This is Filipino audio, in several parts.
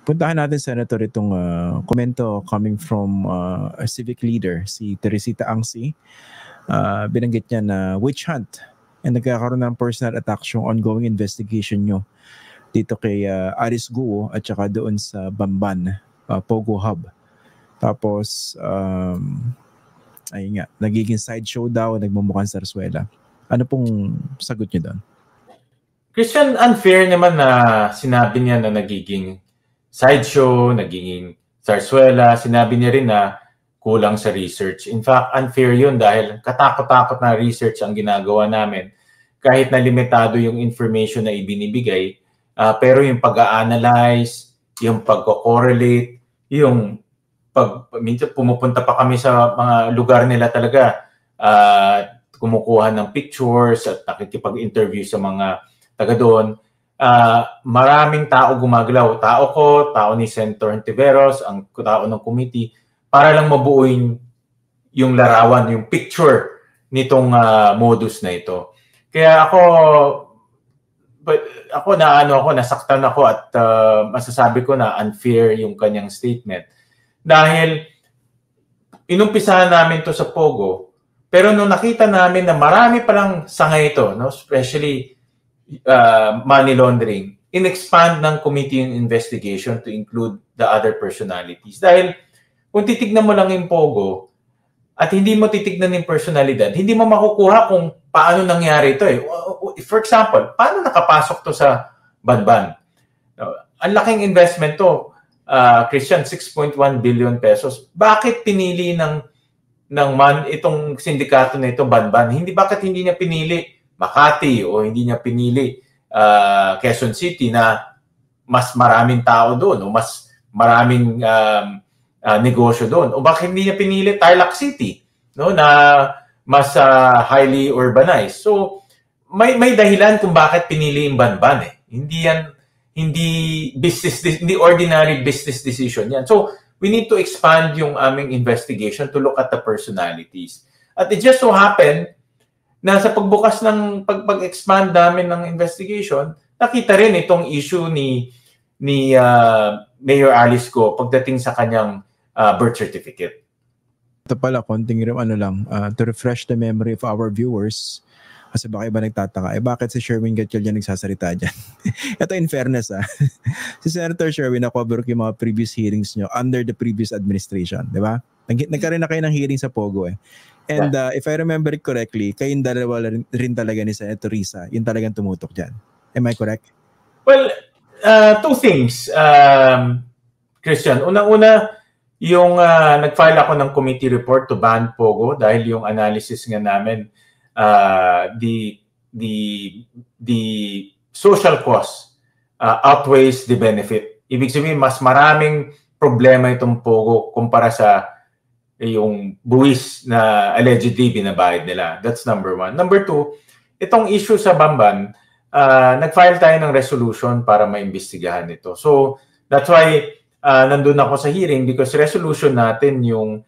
Puntahan natin, Senator, itong komento coming from a civic leader, si Teresita Angsi. Binanggit niya na witch hunt and nagkakaroon ng personal attack yung ongoing investigation nyo dito kay Aris Guo at saka doon sa Bamban, Pogo Hub. Tapos, ayun nga, nagiging sideshow daw, nagmumukhang sarsuela. Ano pong sagot niyo doon? Christian, unfair naman na sinabi niya na nagiging sideshow, nagiging sarsuela. Sinabi niya rin na kulang sa research. In fact, unfair yun dahil katakot-takot na research ang ginagawa namin. Kahit na limitado yung information na ibinibigay, pero yung pag-a-analyze, yung pag-correlate, yung minsan pumupunta pa kami sa mga lugar nila talaga, kumukuha ng pictures at nakikipag-interview sa mga taga doon. Maraming tao gumagalaw. Tao ko, tao ni Senator Hontiveros, ang tao ng committee, para lang mabuo yung larawan, yung picture nitong modus na ito. Kaya nasaktan ako at masasabi ko na unfair yung kanyang statement. Dahil inumpisahan namin to sa Pogo, pero nung nakita namin na marami palang sangay ito, no, especially money laundering, in-expand ng committee yung investigation to include the other personalities. Dahil kung titignan mo lang yung Pogo at hindi mo titignan yung personalidad, hindi mo makukuha kung paano nangyari ito. For example, paano nakapasok to sa Banban? Ang laking investment to, Christian, 6.1 billion pesos. Bakit pinili itong sindikato na ito, Banban? Bakit hindi niya pinili Makati o hindi niya pinili Quezon City na mas maraming tao doon o mas maraming negosyo doon? O bakit hindi niya pinili Tarlac City, no, na mas highly urbanized? So may dahilan kung bakit pinili yung Banban eh. Hindi ordinary business decision yan. So we need to expand yung aming investigation to look at the personalities. At it just so happened na sa pagbukas ng pag-expand namin ng investigation, nakita rin itong issue ni Mayor Alice Go pagdating sa kanyang birth certificate. Ito pala, konting to refresh the memory of our viewers, kasi baka iba nagtataka, bakit si Sherwin Gatchalian nagsasalita dyan? Ito in fairness, si Senator Sherwin, na-cover ko yung mga previous hearings nyo under the previous administration, di ba? Nagkaroon na kayo ng hearing sa Pogo eh. And if I remember it correctly, kayong dalawa rin talaga ni Senator Risa, yung talagang tumutok dyan. Am I correct? Well, two things, Christian. Unang-una, yung nag-file ako ng committee report to ban Pogo dahil yung analysis nga namin, the social cost outweighs the benefit. Ibig sabihin, mas maraming problema itong Pogo kumpara sa yung buwis na allegedly binabayad nila. That's number one. Number two, itong issue sa Bamban, nag-file tayo ng resolution para maimbestigahan ito. So, that's why nandun ako sa hearing because resolution natin yung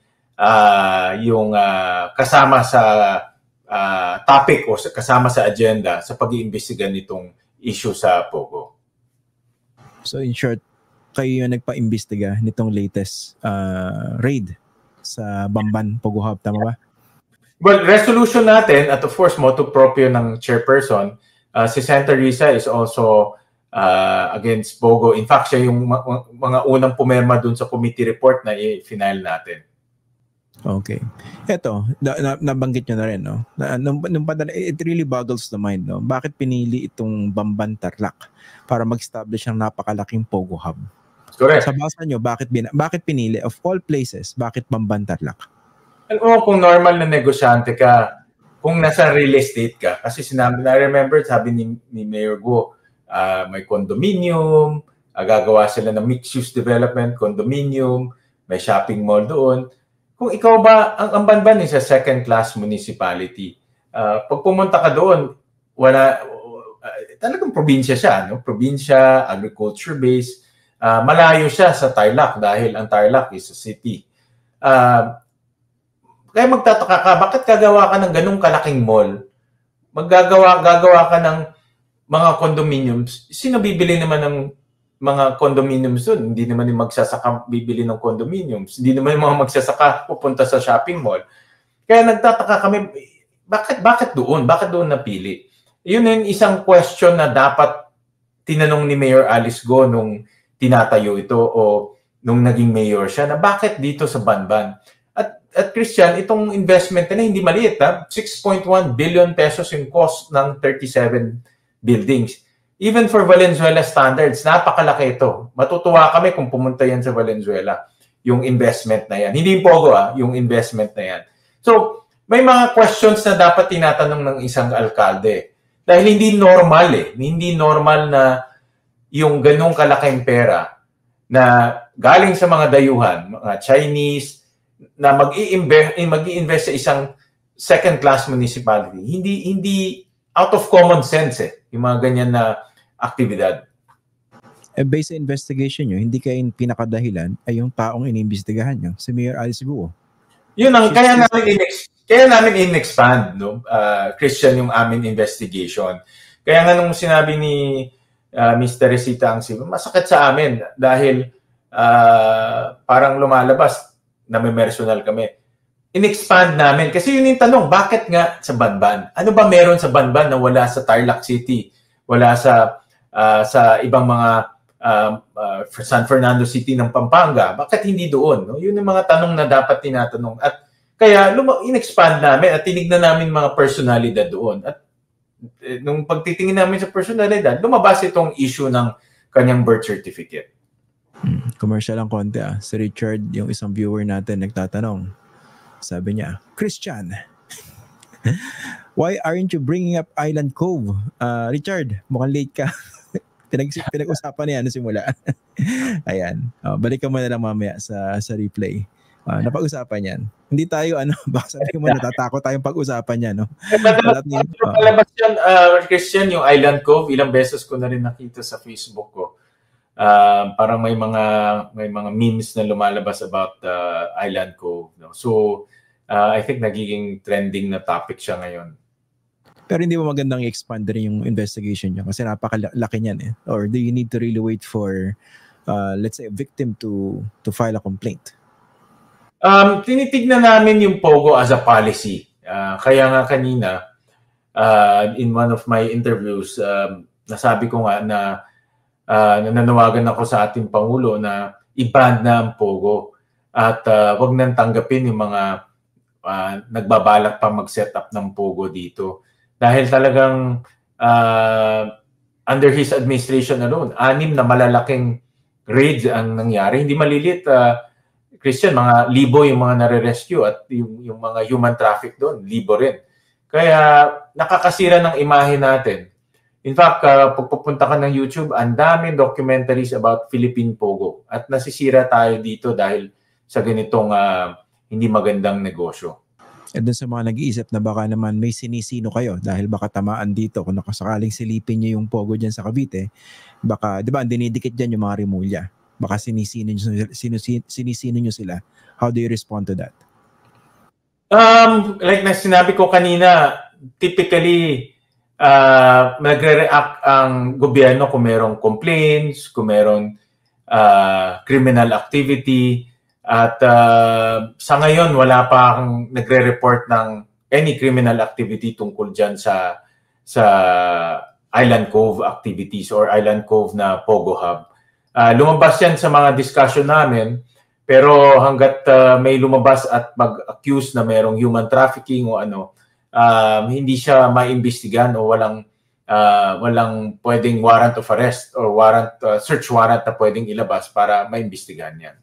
kasama sa topic o kasama sa agenda sa pag-iimbestiga nitong issue sa Pogo. So, in short, kayo yung nagpa-imbestiga nitong latest raid sa Bamban, Pogo Hub, tama ba? Well, resolution natin at of course motu proprio ng chairperson, si Senator Risa is also against Pogo. In fact, siya yung mga unang pumirma dun sa committee report na i-final natin. Okay. Ito, nabanggit nyo na rin, no? It really boggles the mind, no? Bakit pinili itong Bamban Tarlac para mag-establish ng napakalaking Pogo Hub? Correct. Sa basa nyo, bakit pinili? Of all places, bakit Bamban Tarlac? Alam mo, kung normal na negosyante ka, kung nasa real estate ka, kasi I remember, sabi ni Mayor Go, may condominium, gagawa sila ng mixed-use development, condominium, may shopping mall doon. Kung ikaw ba, ang Banban is a second-class municipality. Pag pumunta ka doon, talagang probinsya siya, no? Probinsya, agriculture-based, malayo siya sa Tarlac dahil ang Tarlac is a city. Kaya magtataka ka, bakit gagawa ka ng ganung kalaking mall? Gagawa ka ng mga condominiums. Sino bibili naman ng mga condominiums doon. Hindi naman yung magsasaka bibili ng condominiums. Hindi naman yung mga magsasaka pupunta sa shopping mall. Kaya nagtataka kami, bakit doon? Bakit doon napili? Yun yung isang question na dapat tinanong ni Mayor Alice Go nung tinatayo ito o nung naging mayor siya, na bakit dito sa Banban? At Christian, itong investment na hindi maliit, 6.1 billion pesos yung cost ng 37 buildings. Even for Valenzuela standards, napakalaki ito. Matutuwa kami kung pumunta yan sa Valenzuela, yung investment na yan. Hindi yung Pogo, yung investment na yan. So, may mga questions na dapat tinatanong ng isang alkalde. Dahil hindi normal Hindi normal na yung ganung kalaking pera na galing sa mga dayuhan, mga Chinese, na mag-i-invest sa isang second-class municipality. Hindi out of common sense yung mga ganyan na aktibidad. Based sa investigation nyo, hindi kayo pinakadahilan ay yung taong inimbestigahan nyo, si Mayor Alice Guo. Yun ang kaya namin in-expand, no? Christian, yung amin investigation. Kaya nga nung sinabi ni Mr. Teresita Angsi, masakit sa amin dahil parang lumalabas na may personal kami. In-expand namin kasi yun yung tanong, bakit nga sa Banban? Ano ba meron sa Banban na wala sa Tarlac City, wala sa ibang mga San Fernando City ng Pampanga? Bakit hindi doon? No? Yun yung mga tanong na dapat tinatanong. At kaya in-expand namin at tinignan namin mga personalidad doon. At nung pagtitingin namin sa personalidad, lumabas itong issue ng kanyang birth certificate. Commercial lang konti Si Richard, yung isang viewer natin, nagtatanong. Sabi niya, Christian, why aren't you bringing up Island Cove? Richard, mukhang late ka. Pinag-usapan niya simula. Ayan. Balik ka muna lang mamaya sa replay. Napag-usapan yan. Hindi tayo, baka sabi mo, natatakot tayong pag-usapan yan. No? Palabas yan, Christian, yung Island Cove, ilang beses ko na rin nakita sa Facebook ko. Parang may mga memes na lumalabas about Island Cove. No? So, I think nagiging trending na topic siya ngayon. Pero hindi mo magandang i-expand rin yung investigation niya kasi napakalaki niyan Or do you need to really wait for, let's say, a victim to file a complaint? Tinitignan namin yung Pogo as a policy. Kaya nga kanina, in one of my interviews, nasabi ko nga na nanawagan ako sa ating Pangulo na i-ban na ang Pogo at wag nang tanggapin yung mga nagbabalak pa mag-set up ng Pogo dito. Dahil talagang under his administration alone, 6 na malalaking raids ang nangyari. Hindi malilit, Christian, mga libo yung mga nare-rescue at yung mga human traffic doon, libo rin. Kaya nakakasira ng imahe natin. In fact, pag pupunta ka ng YouTube, ang daming documentaries about Philippine Pogo. At nasisira tayo dito dahil sa ganitong hindi magandang negosyo. At dun sa mga nag-iisip na baka naman may sinisino kayo dahil baka tamaan dito kung nakasakaling silipin nyo yung Pogo dyan sa Cavite, baka, di ba, dinidikit dyan yung mga rimulya. Baka sinisino nyo sila. How do you respond to that? Like na sinabi ko kanina, typically, nagre-react ang gobyerno kung merong complaints, kung merong criminal activity, at sa ngayon wala pa akong nagre-report ng any criminal activity tungkol dyan sa Island Cove activities or Island Cove na Pogo Hub. Lumabas yan sa mga discussion namin, pero hanggat may lumabas at mag-accuse na merong human trafficking o hindi siya maimbestigahan o walang pwedeng warrant of arrest or search warrant na pwedeng ilabas para maimbestigahan yan.